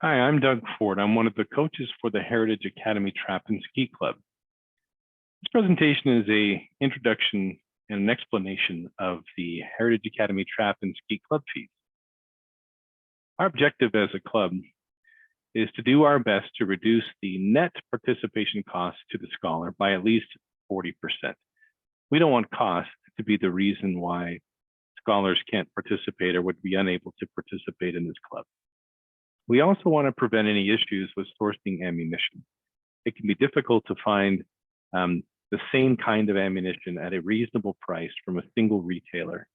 Hi, I'm Doug Ford. I'm one of the coaches for the Heritage Academy Trap and Skeet Club. This presentation is an introduction and an explanation of the Heritage Academy Trap and Skeet Club fees. Our objective as a club is to do our best to reduce the net participation costs to the scholar by at least 40%. We don't want cost to be the reason why scholars can't participate or would be unable to participate in this club. We also want to prevent any issues with sourcing ammunition. It can be difficult to find the same kind of ammunition at a reasonable price from a single retailer.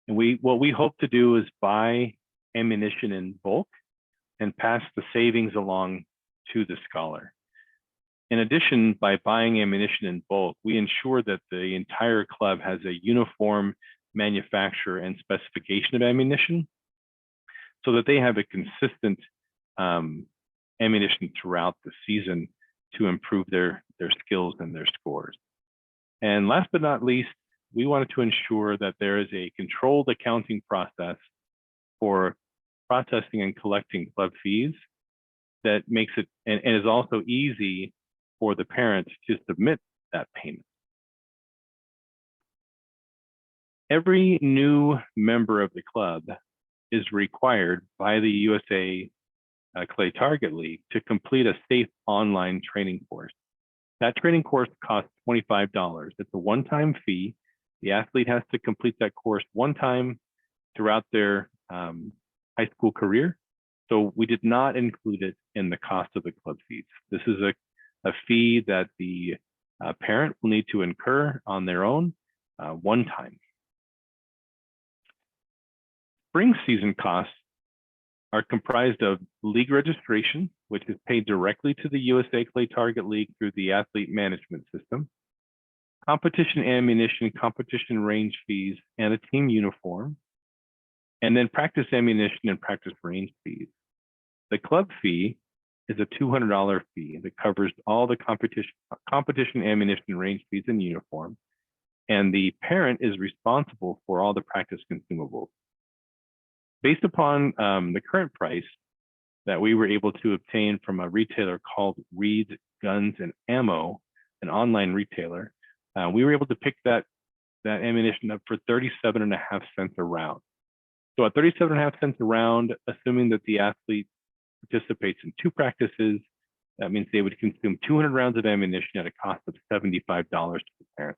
And what we hope to do is buy ammunition in bulk and pass the savings along to the scholar. In addition, by buying ammunition in bulk, we ensure that the entire club has a uniform manufacturer and specification of ammunition, so that they have a consistent ammunition throughout the season to improve their skills and their scores. And last but not least, we wanted to ensure that there is a controlled accounting process for processing and collecting club fees that makes it, and is also easy for the parent to submit that payment. Every new member of the club is required by the USA Clay Target League to complete a safe online training course. That training course costs $25. It's a one-time fee. The athlete has to complete that course one time throughout their high school career. So we did not include it in the cost of the club fees. This is a fee that the parent will need to incur on their own one time. Spring season costs are comprised of league registration, which is paid directly to the USA Clay Target League through the athlete management system, competition ammunition, competition range fees, and a team uniform, and then practice ammunition and practice range fees. The club fee is a $200 fee that covers all the competition ammunition, range fees, and uniform, and the parent is responsible for all the practice consumables. Based upon the current price that we were able to obtain from a retailer called Reed's Guns and Ammo, an online retailer, we were able to pick that ammunition up for 37.5 cents a round. So at 37.5 cents a round, assuming that the athlete participates in 2 practices, that means they would consume 200 rounds of ammunition at a cost of $75 to the parent.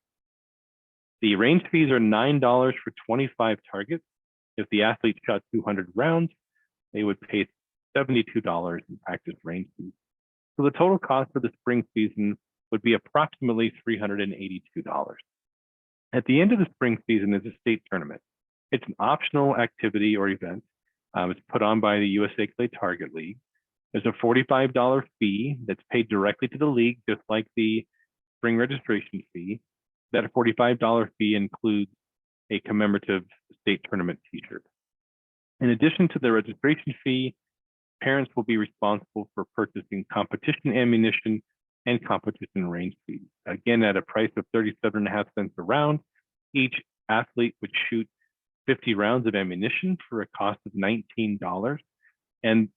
The range fees are $9 for 25 targets. If the athlete shot 200 rounds, they would pay $72 in practice range fees. So the total cost for the spring season would be approximately $382. At the end of the spring season is a state tournament. It's an optional activity or event. It's put on by the USA Clay Target League. There's a $45 fee that's paid directly to the league, just like the spring registration fee. That $45 fee includes a commemorative state tournament t-shirt. In addition to the registration fee, parents will be responsible for purchasing competition ammunition and competition range fees. Again, at a price of 37.5 cents a round, each athlete would shoot 50 rounds of ammunition for a cost of $19. And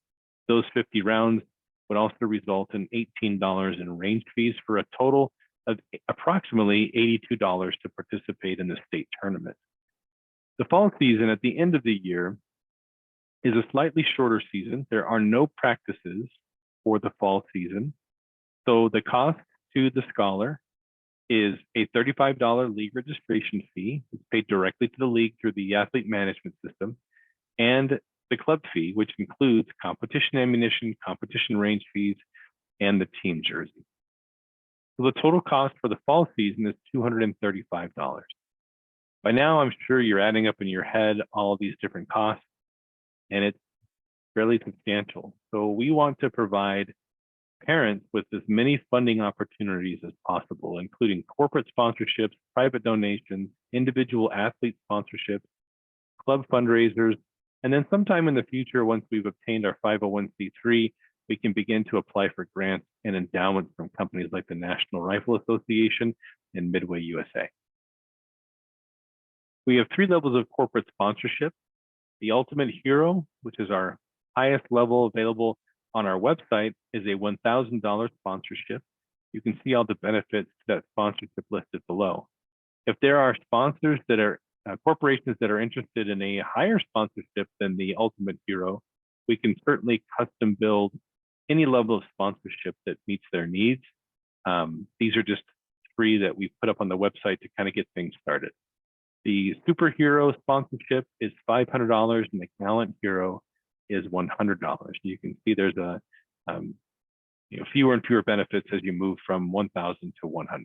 those 50 rounds would also result in $18 in range fees for a total of approximately $82 to participate in the state tournament. The fall season at the end of the year is a slightly shorter season. There are no practices for the fall season. So the cost to the scholar is a $35 league registration fee. It's paid directly to the league through the athlete management system, and the club fee, which includes competition ammunition, competition range fees, and the team jersey. So the total cost for the fall season is $235. By now, I'm sure you're adding up in your head all of these different costs, and it's fairly substantial. So we want to provide parents with as many funding opportunities as possible, including corporate sponsorships, private donations, individual athlete sponsorships, club fundraisers, and then sometime in the future, once we've obtained our 501c3, we can begin to apply for grants and endowments from companies like the National Rifle Association and Midway USA. We have 3 levels of corporate sponsorship. The Ultimate Hero, which is our highest level available on our website is a $1,000 sponsorship. You can see all the benefits to that sponsorship listed below. If there are sponsors that are corporations that are interested in a higher sponsorship than the Ultimate Hero, we can certainly custom build any level of sponsorship that meets their needs. These are just 3 that we put up on the website to kind of get things started. The Superhero sponsorship is $500 and the Gallant Hero is $100. You can see there's a fewer and fewer benefits as you move from 1,000 to 100.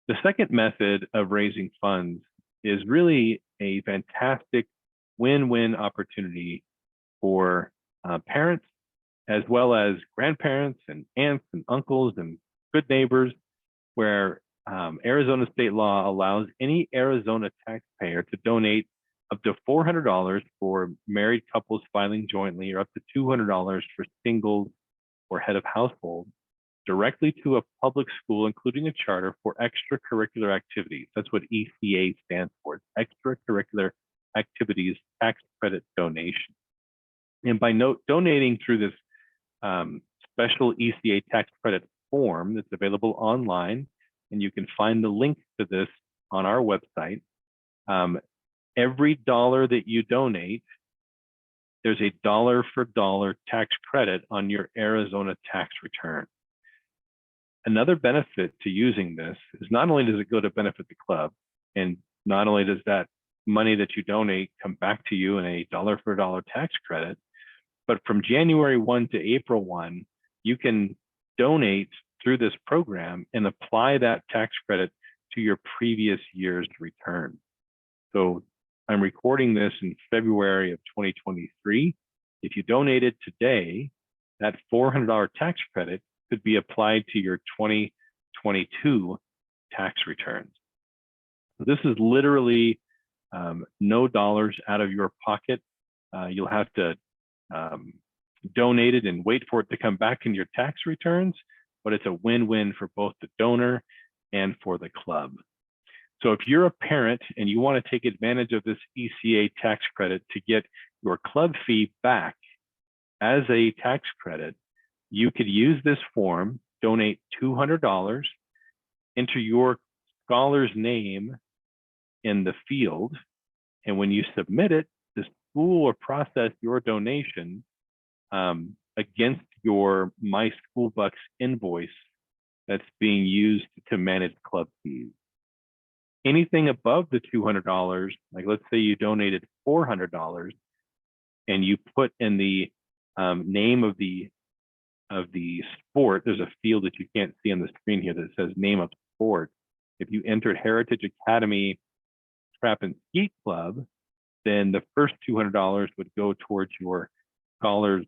The second method of raising funds is really a fantastic win-win opportunity for parents, as well as grandparents and aunts and uncles and good neighbors, where Arizona state law allows any Arizona taxpayer to donate up to $400 for married couples filing jointly, or up to $200 for singles or head of household, directly to a public school, including a charter, for extracurricular activities. That's what ECA stands for, extracurricular activities tax credit donation. And by donating through this special ECA tax credit form that's available online, and you can find the link to this on our website, every dollar that you donate, there's a dollar for dollar tax credit on your Arizona tax return. Another benefit to using this is not only does it go to benefit the club, and not only does that money that you donate come back to you in a dollar for dollar tax credit, but from January 1 to April 1, you can donate through this program and apply that tax credit to your previous year's return. So I'm recording this in February of 2023. If you donated today, that $400 tax credit could be applied to your 2022 tax returns. So this is literally no dollars out of your pocket. You'll have to donate it and wait for it to come back in your tax returns, but it's a win-win for both the donor and for the club. So if you're a parent and you want to take advantage of this ECA tax credit to get your club fee back as a tax credit, you could use this form, donate $200, enter your scholar's name in the field, and when you submit it, the school will process your donation against your My School Bucks invoice that's being used to manage club fees. Anything above the $200, like let's say you donated $400 and you put in the name of the sport, there's a field that you can't see on the screen here that says name of sport. If you entered Heritage Academy Trap and Skeet Club, then the first $200 would go towards your scholar's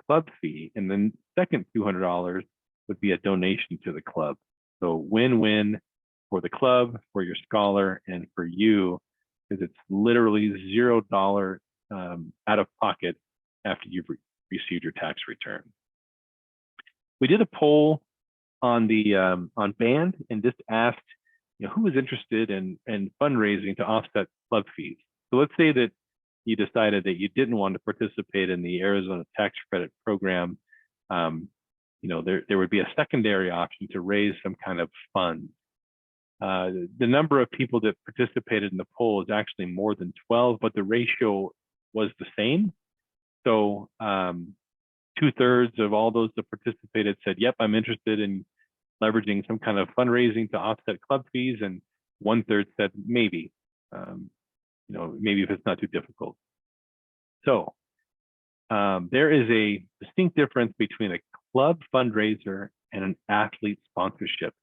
club fee, and then second $200 would be a donation to the club. So win-win for the club, for your scholar, and for you, because it's literally $0 out of pocket after you've received your tax return. We did a poll on the on Band and just asked, who was interested in fundraising to offset club fees. So let's say that you decided that you didn't want to participate in the Arizona tax credit program. There would be a secondary option to raise some kind of fund. The number of people that participated in the poll is actually more than 12, but the ratio was the same. So 2/3 of all those that participated said, yep, I'm interested in leveraging some kind of fundraising to offset club fees, and 1/3 said maybe, maybe if it's not too difficult. So there is a distinct difference between a club fundraiser and an athlete sponsorship.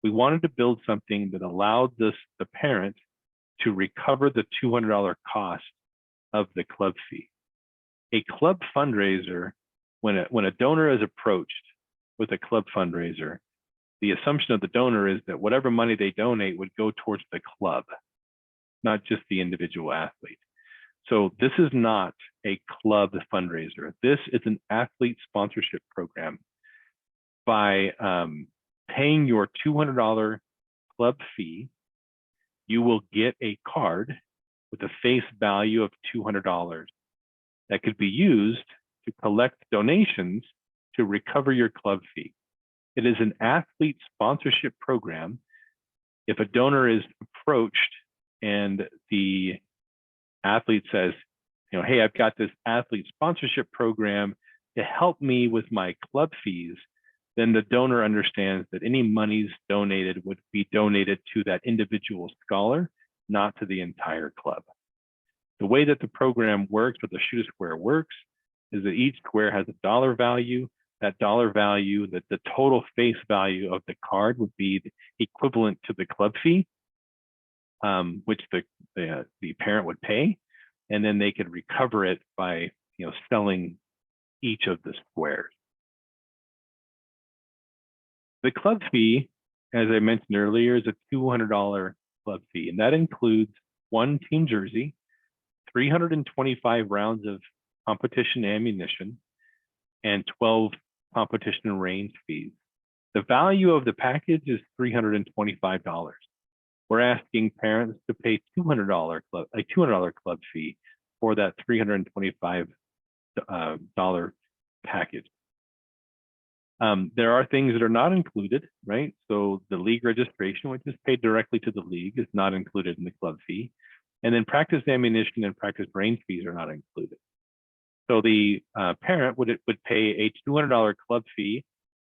We wanted to build something that allowed the parent to recover the $200 cost of the club fee. A club fundraiser, when a donor is approached with a club fundraiser, the assumption of the donor is that whatever money they donate would go towards the club, not just the individual athlete. So this is not a club fundraiser. This is an athlete sponsorship program. By paying your $200 club fee, you will get a card with a face value of $200. that could be used to collect donations to recover your club fee. It is an athlete sponsorship program. If a donor is approached and the athlete says, hey, I've got this athlete sponsorship program to help me with my club fees, then the donor understands that any monies donated would be donated to that individual scholar, not to the entire club. The way that the program works, or the Shoot a Square works, is that each square has a dollar value. That dollar value, that the total face value of the card would be equivalent to the club fee, which the parent would pay, and then they could recover it by selling each of the squares. The club fee, as I mentioned earlier, is a $200 club fee, and that includes one team jersey, 325 rounds of competition ammunition, and 12 competition range fees. The value of the package is $325. We're asking parents to pay a $200 club fee for that $325 package. There are things that are not included, right? So the league registration, which is paid directly to the league, is not included in the club fee. And then practice ammunition and practice range fees are not included. So the parent would pay a $200 club fee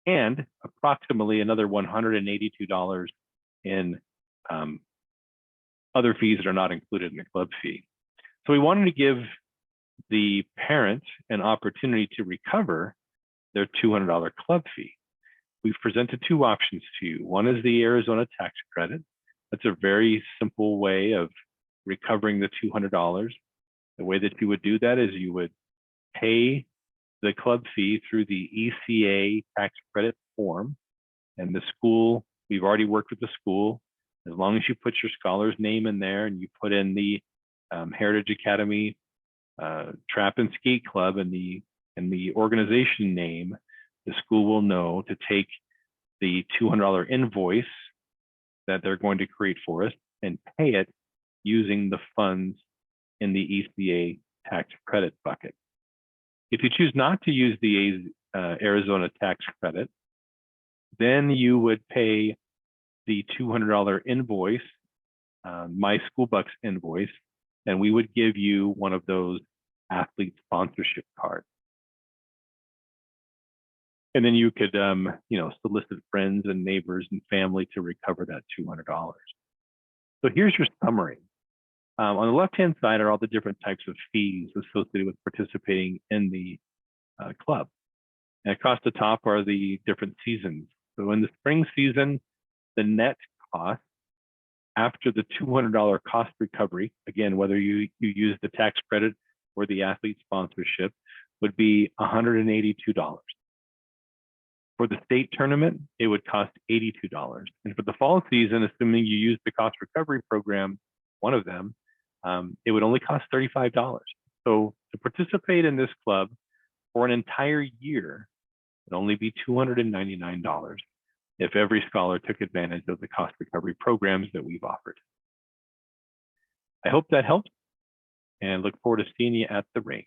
and approximately another $182 in other fees that are not included in the club fee. So we wanted to give the parent an opportunity to recover their $200 club fee. We've presented two options to you. One is the Arizona Tax Credit. That's a very simple way of recovering the $200. The way that you would do that is you would pay the club fee through the ECA Tax Credit form, and the school, we've already worked with the school. As long as you put your scholar's name in there and you put in the Heritage Academy Trap and Skeet Club and the organization name, the school will know to take the $200 invoice that they're going to create for us and pay it using the funds in the ECA tax credit bucket. If you choose not to use the Arizona tax credit, then you would pay the $200 invoice, My School Bucks invoice, and we would give you one of those athlete sponsorship cards. And then you could, solicit friends and neighbors and family to recover that $200. So here's your summary. On the left-hand side are all the different types of fees associated with participating in the club. And across the top are the different seasons. So in the spring season, the net cost after the $200 cost recovery, again, whether you use the tax credit or the athlete sponsorship, would be $182. For the state tournament, it would cost $82. And for the fall season, assuming you use the cost recovery program, one of them, it would only cost $35. So to participate in this club for an entire year would only be $299 if every scholar took advantage of the cost recovery programs that we've offered. I hope that helped and look forward to seeing you at the range.